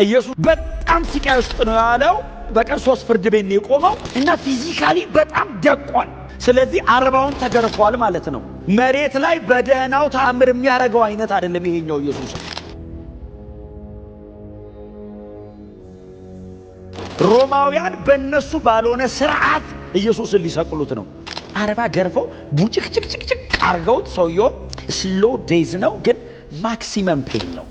ኢየሱስ በጣም ስቃይ ውስጥ ነው ያለው። በቀን 3 ፍርድ ቤት ነው የቆመው እና ፊዚካሊ በጣም ደቋል። ስለዚህ 40ውን ተገርፏል ማለት ነው። መሬት ላይ በደህናው ተአምር የሚያደርገው አይነት አይደለም ይሄኛው ኢየሱስ። ሮማውያን በእነሱ ባልሆነ ስርዓት ኢየሱስን ሊሰቅሉት ነው። 40 ገርፈው ቡጭቅጭቅጭቅ አርገውት ሰውየው ስሎ ዴዝ ነው ግን ማክሲመም ፔን ነው።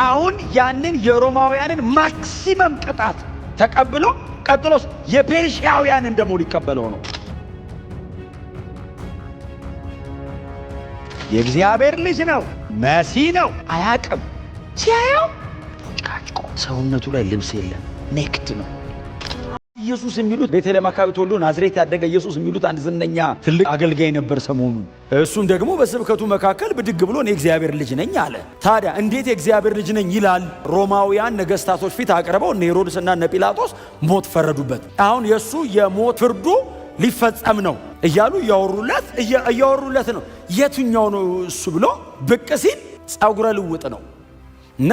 አሁን ያንን የሮማውያንን ማክሲመም ቅጣት ተቀብሎ ቀጥሎስ የፔርሺያውያንን ደግሞ ሊቀበለው ነው። የእግዚአብሔር ልጅ ነው፣ መሲህ ነው። አያቅም። ሲያየው ጫጭቆ ሰውነቱ ላይ ልብስ የለም፣ ኔክድ ነው። ኢየሱስ የሚሉት ቤተልሔም አካባቢ ተወልዶ ናዝሬት ያደገ ኢየሱስ የሚሉት አንድ ዝነኛ ትልቅ አገልጋይ ነበር ሰሞኑን። እሱም ደግሞ በስብከቱ መካከል ብድግ ብሎ እኔ እግዚአብሔር ልጅ ነኝ አለ። ታዲያ እንዴት የእግዚአብሔር ልጅ ነኝ ይላል? ሮማውያን ነገስታቶች ፊት አቅርበው እነ ሄሮድስና እነ ጲላጦስ ሞት ፈረዱበት። አሁን የሱ የሞት ፍርዱ ሊፈጸም ነው እያሉ እያወሩለት ነው። የትኛው ነው እሱ ብሎ ብቅ ሲል ጸጉረ ልውጥ ነው እና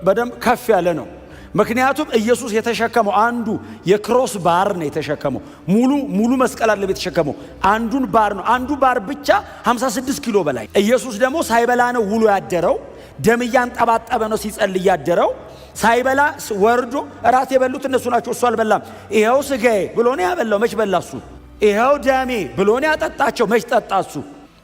በደንብ ከፍ ያለ ነው። ምክንያቱም ኢየሱስ የተሸከመው አንዱ የክሮስ ባር ነው የተሸከመው። ሙሉ መስቀል አለ የተሸከመው አንዱን ባር ነው። አንዱ ባር ብቻ 56 ኪሎ በላይ። ኢየሱስ ደግሞ ሳይበላ ነው ውሎ ያደረው። ደም እያንጠባጠበ ነው ሲጸልይ ያደረው። ሳይበላ ወርዶ እራት የበሉት እነሱ ናቸው፣ እሱ አልበላም። ይኸው ስጋዬ ብሎ ነው ያበላው፣ መች በላ እሱ? ይኸው ደሜ ብሎ ነው ያጠጣቸው፣ መች ጠጣ እሱ?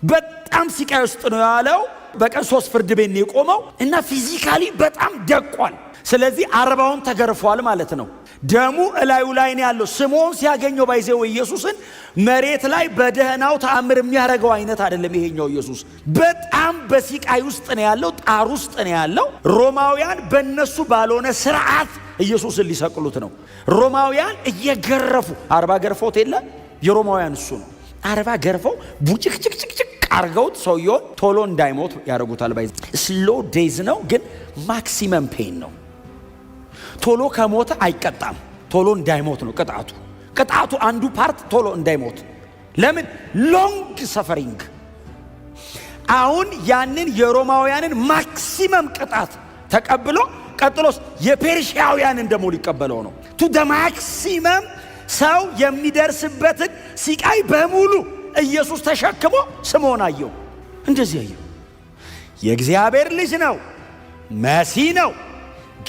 በጣም ሲቃይ ውስጥ ነው ያለው። በቀን 3 ፍርድ ቤት ነው የቆመው እና ፊዚካሊ በጣም ደቋል። ስለዚህ 40ውን ተገርፏል ማለት ነው። ደሙ እላዩ ላይ ነው ያለው። ስምዖን ሲያገኘው ባይዘው ኢየሱስን መሬት ላይ በደህናው ተአምር የሚያደርገው አይነት አይደለም ይሄኛው ኢየሱስ። በጣም በሲቃይ ውስጥ ነው ያለው፣ ጣር ውስጥ ነው ያለው። ሮማውያን በእነሱ ባልሆነ ስርዓት ኢየሱስን ሊሰቅሉት ነው። ሮማውያን እየገረፉ 40 ገርፎት የለ የሮማውያን እሱ ነው። 40 ገርፈው ቡጭቅጭቅጭቅ አርገውት ሰውየውን ቶሎ እንዳይሞት ያደርጉታል። ባይዘው ስሎ ዴዝ ነው ግን ማክሲመም ፔን ነው። ቶሎ ከሞተ አይቀጣም፣ ቶሎ እንዳይሞት ነው ቅጣቱ አንዱ ፓርት ቶሎ እንዳይሞት። ለምን? ሎንግ ሰፈሪንግ። አሁን ያንን የሮማውያንን ማክሲመም ቅጣት ተቀብሎ ቀጥሎስ የፔርሺያውያንን ደግሞ ሊቀበለው ነው። ቱ ደ ማክሲመም ሰው የሚደርስበትን ሲቃይ በሙሉ ኢየሱስ ተሸክሞ ስምዖን አየው። እንደዚህ አየው። የእግዚአብሔር ልጅ ነው፣ መሲህ ነው፣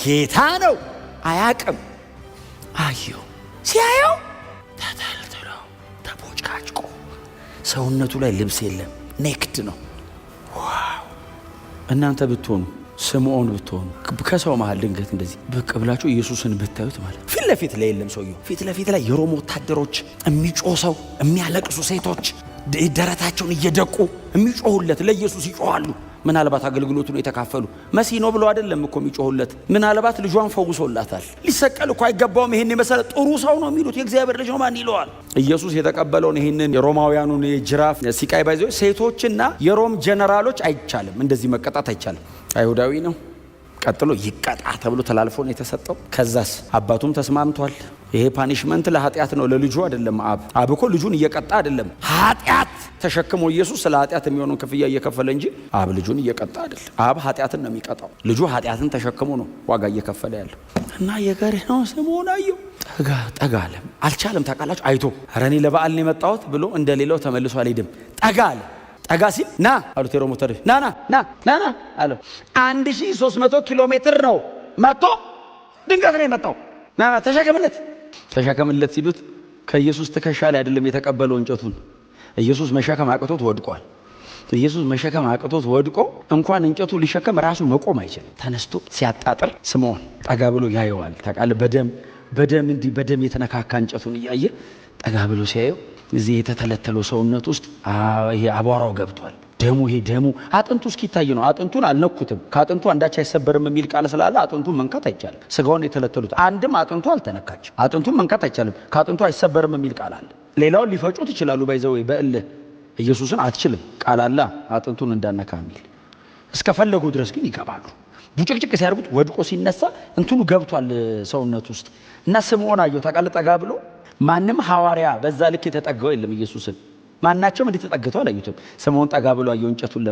ጌታ ነው። አያቅም። አየው። ሲያየው ተተልትሎ ተቦጫጭቆ ሰውነቱ ላይ ልብስ የለም፣ ኔክድ ነው። ዋው! እናንተ ብትሆኑ ስምዖን ብትሆኑ ከሰው መሃል ድንገት እንደዚህ ብቅ ብላችሁ ኢየሱስን ብታዩት ማለት ፊት ለፊት ላይ የለም ሰውየው። ፊት ለፊት ላይ የሮም ወታደሮች፣ የሚጮህ ሰው፣ የሚያለቅሱ ሴቶች ደረታቸውን እየደቁ የሚጮሁለት ለኢየሱስ ይጮሃሉ። ምናልባት አገልግሎቱን የተካፈሉ መሲህ ነው ብሎ አይደለም እኮ የሚጮሁለት። ምናልባት ልጇን ፈውሶላታል። ሊሰቀል እኮ አይገባውም። ይሄን የመሰለ ጥሩ ሰው ነው የሚሉት የእግዚአብሔር ልጅ ነው ማን ይለዋል? ኢየሱስ የተቀበለውን ይሄንን የሮማውያኑን የጅራፍ ሲቃይ ባይዘው ሴቶችና የሮም ጀነራሎች አይቻልም፣ እንደዚህ መቀጣት አይቻልም። አይሁዳዊ ነው። ቀጥሎ ይቀጣ ተብሎ ተላልፎ ነው የተሰጠው። ከዛስ አባቱም ተስማምቷል። ይሄ ፓኒሽመንት ለኃጢአት ነው ለልጁ አይደለም። አብ እኮ ልጁን እየቀጣ አይደለም፣ ኃጢአት ተሸክሞ ኢየሱስ ስለ ኃጢአት የሚሆነውን ክፍያ እየከፈለ እንጂ አብ ልጁን እየቀጣ አይደለም። አብ ኃጢአትን ነው የሚቀጣው፣ ልጁ ኃጢአትን ተሸክሞ ነው ዋጋ እየከፈለ ያለው። እና የገሬናው ስምዖን አየው። ጠጋ አለ። አልቻለም። ታውቃላችሁ አይቶ ኧረ እኔ ለበዓል ነው የመጣሁት ብሎ እንደሌላው ተመልሶ አልሄድም። ጠጋ አለ። ጠጋ ሲል ና አሉት የሮም ወታደሮች። ና አለው። 1300 ኪሎ ሜትር ነው መጥቶ ድንገት ነው የመጣው። ና ተሸከምለት ሲሉት ከኢየሱስ ትከሻ ላይ አይደለም የተቀበለው እንጨቱን። ኢየሱስ መሸከም አቅቶት ወድቋል። ኢየሱስ መሸከም አቅቶት ወድቆ እንኳን እንጨቱ ሊሸከም ራሱ መቆም አይችልም። ተነስቶ ሲያጣጥር ስምዖን ጠጋ ብሎ ያየዋል። ታውቃለህ በደም የተነካካ እንጨቱን እያየ ጠጋ ብሎ ሲያየው እዚህ የተተለተለው ሰውነት ውስጥ ይሄ አቧራው ገብቷል። ደሙ አጥንቱ እስኪታይ ነው። አጥንቱን አልነኩትም። ከአጥንቱ አንዳች አይሰበርም የሚል ቃል ስላለ አጥንቱን መንካት አይቻልም። ስጋውን የተለተሉት አንድም አጥንቱ አልተነካች። አጥንቱን መንካት አይቻልም። ከአጥንቱ አይሰበርም የሚል ቃል አለ። ሌላውን ሊፈጩት ይችላሉ። ባይዘው በእልህ ኢየሱስን አትችልም ቃል አለ አጥንቱን እንዳነካ የሚል እስከፈለጉ ድረስ ግን ይገባሉ። ቡጭቅጭቅ ሲያርጉት ወድቆ ሲነሳ እንትኑ ገብቷል ሰውነት ውስጥ እና ስምዖን አየው። ታውቃለህ ጠጋ ብሎ ማንም ሐዋርያ በዛ ልክ የተጠጋው የለም ኢየሱስን። ማናቸውም እንዴት ተጠግተው አላዩትም። ስምዖን ጠጋ ብሎ አየው እንጨቱን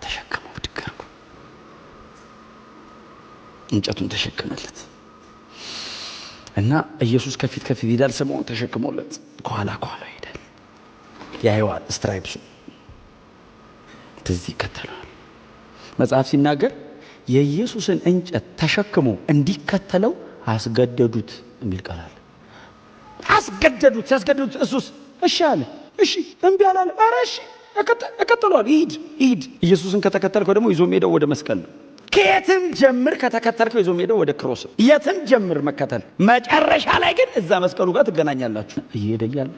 ተሸከመው ድገርኩ እንጨቱን ተሸከመለት እና ኢየሱስ ከፊት ይሄዳል ስምዖን ተሸክሞለት ከኋላ ይሄዳል ያየዋል ስትራይፕሱ ትዝ ይከተላል መጽሐፍ ሲናገር የኢየሱስን እንጨት ተሸክሞ እንዲከተለው አስገደዱት የሚል ቃል አለ አስገደዱት እሱስ እሺ አለ እሺ እንቢ አላለ ኧረ እሺ እከተለዋል ሂድ ኢየሱስን ከተከተልከው ደግሞ ይዞ ሄደው ወደ መስቀል ነው ከየትም ጀምር ከተከተልከው ይዞ ሄደው ወደ ክሮስ የትም ጀምር መከተል መጨረሻ ላይ ግን እዛ መስቀሉ ጋር ትገናኛላችሁ እየሄደያል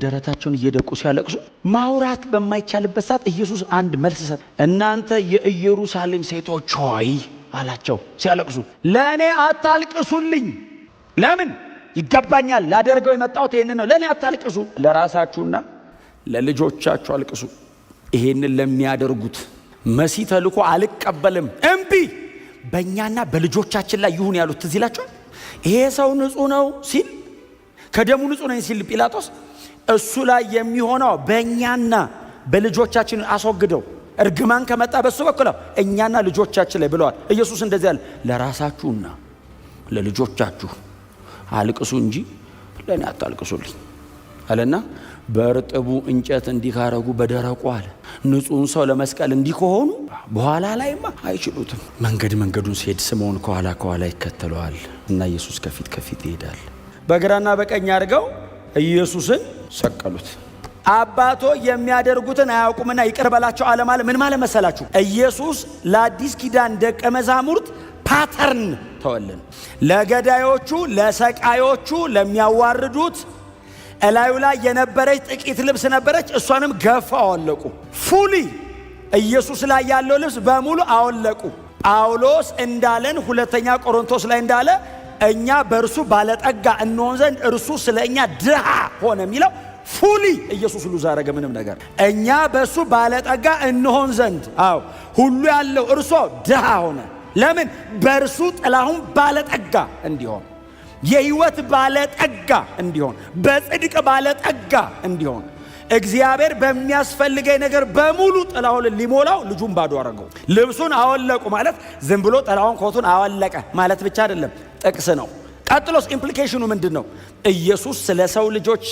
ደረታቸውን እየደቁ ሲያለቅሱ ማውራት በማይቻልበት ሰዓት ኢየሱስ አንድ መልስ ሰጠ እናንተ የኢየሩሳሌም ሴቶች ሆይ አላቸው ሲያለቅሱ ለኔ አታልቅሱልኝ ለምን ይገባኛል ላደርገው የመጣሁት ይሄንን ነው ለኔ አታልቅሱ ለራሳችሁና ለልጆቻችሁ አልቅሱ ይሄንን ለሚያደርጉት መሲህ ተልኮ አልቀበልም እምቢ በእኛና በልጆቻችን ላይ ይሁን ያሉት ትዝ ይላችኋል ይሄ ሰው ንጹህ ነው ሲል ከደሙ ንጹህ ነኝ ሲል ጲላጦስ እሱ ላይ የሚሆነው በእኛና በልጆቻችን አስወግደው እርግማን ከመጣ በሱ በኩል እኛና ልጆቻችን ላይ ብለዋል ኢየሱስ እንደዚህ ያለ ለራሳችሁና ለልጆቻችሁ አልቅሱ እንጂ ለኔ አታልቅሱልኝ አለና በርጥቡ እንጨት እንዲካረጉ በደረቁ አለ ንጹህን ሰው ለመስቀል እንዲሆኑ በኋላ ላይማ አይችሉትም መንገዱን ሲሄድ ስምዖን ከኋላ ይከተለዋል እና ኢየሱስ ከፊት ይሄዳል በግራና በቀኝ አድርገው ኢየሱስን ሰቀሉት አባቶ የሚያደርጉትን አያውቁምና ይቅር በላቸው አለ ማለት ምን ማለት መሰላችሁ ኢየሱስ ለአዲስ ኪዳን ደቀ መዛሙርት ፓተርን ተወልን ለገዳዮቹ ለሰቃዮቹ ለሚያዋርዱት እላዩ ላይ የነበረች ጥቂት ልብስ ነበረች እሷንም ገፋው አወለቁ ፉሊ ኢየሱስ ላይ ያለው ልብስ በሙሉ አወለቁ ጳውሎስ እንዳለን ሁለተኛ ቆሮንቶስ ላይ እንዳለ እኛ በእርሱ ባለጠጋ እንሆን ዘንድ እርሱ ስለኛ ድሃ ሆነ የሚለው ፉሊ ኢየሱስ ሁሉ ዛረገ ምንም ነገር እኛ በእሱ ባለጠጋ እንሆን ዘንድ ሁሉ ያለው እርሱ ድሃ ሆነ ለምን በእርሱ ጥላሁን ባለጠጋ እንዲሆን የህይወት ባለጠጋ እንዲሆን በጽድቅ ባለጠጋ እንዲሆን እግዚአብሔር በሚያስፈልገኝ ነገር በሙሉ ጥላሁን ሊሞላው ልጁን ባዶ አረገው ልብሱን አወለቁ ማለት ዝም ብሎ ጥላሁን ኮቱን አወለቀ ማለት ብቻ አይደለም ጥቅስ ነው ቀጥሎስ ኢምፕሊኬሽኑ ምንድነው ኢየሱስ ስለ ሰው ልጆች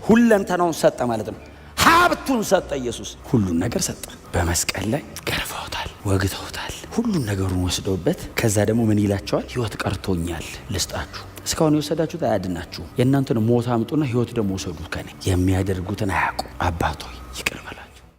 ሁለንተናውን ሰጠ ማለት ነው ሀብቱን ሰጠ ኢየሱስ ሁሉን ነገር ሰጠ በመስቀል ላይ ገርፈውታል ወግተውታል ሁሉን ነገሩን ወስደውበት ከዛ ደግሞ ምን ይላቸዋል ህይወት ቀርቶኛል ልስጣችሁ እስካሁን የወሰዳችሁት አያድናችሁ የእናንተን ሞት አምጡና ህይወት ደግሞ ወሰዱት ከኔ የሚያደርጉትን አያውቁ አባቶይ